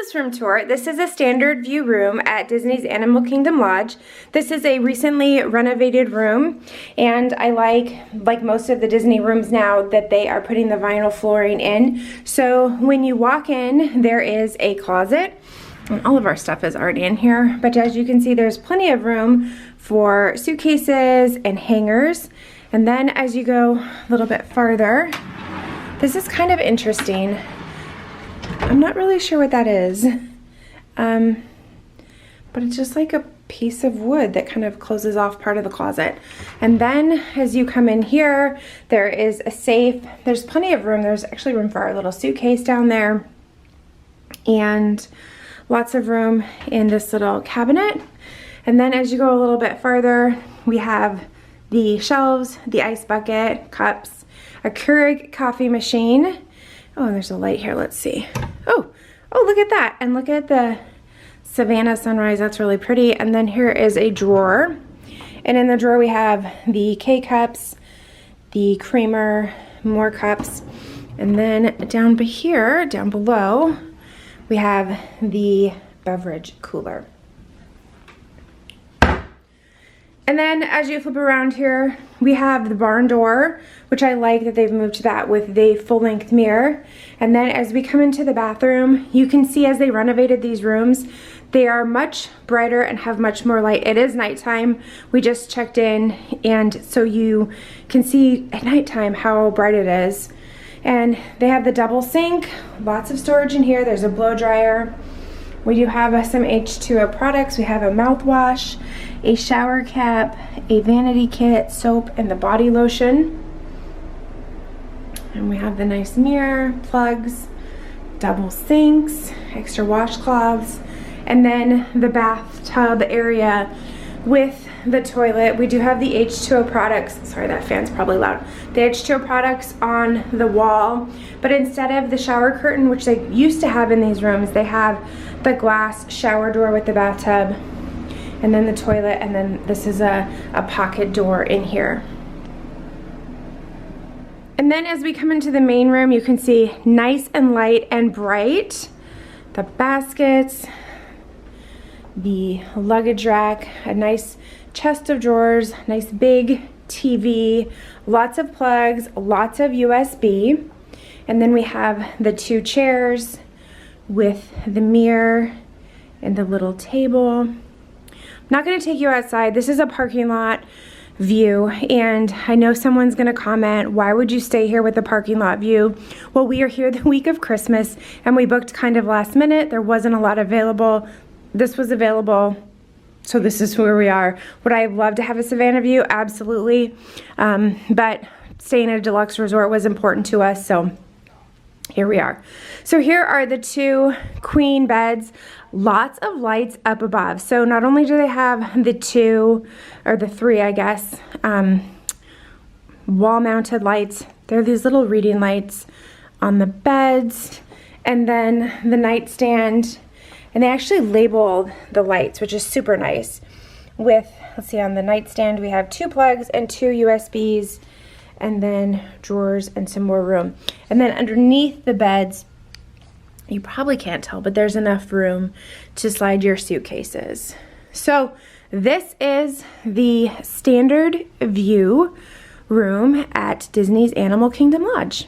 this room tour. This is a standard view room at Disney's Animal Kingdom Lodge. This is a recently renovated room, and I like most of the Disney rooms now that they are putting the vinyl flooring in. So when you walk in, there is a closet, and all of our stuff is already in here, but as you can see, there's plenty of room for suitcases and hangers. And then as you go a little bit farther, this is kind of interesting. I'm not really sure what that is, but it's just like a piece of wood that kind of closes off part of the closet. And then as you come in here, there is a safe. There's plenty of room. There's actually room for our little suitcase down there, and lots of room in this little cabinet. And then as you go a little bit farther, we have the shelves, the ice bucket, cups, a Keurig coffee machine. Oh, and there's a light here, let's see. Oh, look at that. And look at the Savannah sunrise, that's really pretty. And then here is a drawer. And in the drawer we have the K-cups, the creamer, more cups. And then down here, down below, we have the beverage cooler. And then as you flip around here, we have the barn door, which I like that they've moved to that with the full-length mirror. And then as we come into the bathroom, you can see as they renovated these rooms, they are much brighter and have much more light. It is nighttime. We just checked in, and so you can see at nighttime how bright it is. And they have the double sink, lots of storage in here. There's a blow dryer. We do have some H2O products. We have a mouthwash, a shower cap, a vanity kit, soap, and the body lotion. And we have the nice mirror, plugs, double sinks, extra washcloths, and then the bathtub area with the toilet. We do have the H2O products. Sorry, that fan's probably loud. The H2O products on the wall, but instead of the shower curtain, which they used to have in these rooms, they have the glass shower door with the bathtub, and then the toilet, and then this is a pocket door in here. And then as we come into the main room, you can see nice and light and bright. The baskets, the luggage rack, a nice chest of drawers, nice big TV, lots of plugs, lots of USB. And then we have the two chairs with the mirror and the little table. I'm not gonna take you outside. This is a parking lot view, and I know someone's gonna comment, why would you stay here with the parking lot view? Well, we are here the week of Christmas, and we booked kind of last minute. There wasn't a lot available. This was available, so this is where we are. Would I love to have a Savannah view? Absolutely, but staying at a deluxe resort was important to us, so here we are. So here are the two queen beds, lots of lights up above. So not only do they have the two, or the three, I guess, wall-mounted lights, there are these little reading lights on the beds, and then the nightstand, and they actually labeled the lights, which is super nice. With, let's see, on the nightstand we have 2 plugs and 2 USBs, and then drawers and some more room. And then underneath the beds, you probably can't tell, but there's enough room to slide your suitcases. So this is the standard view room at Disney's Animal Kingdom Lodge.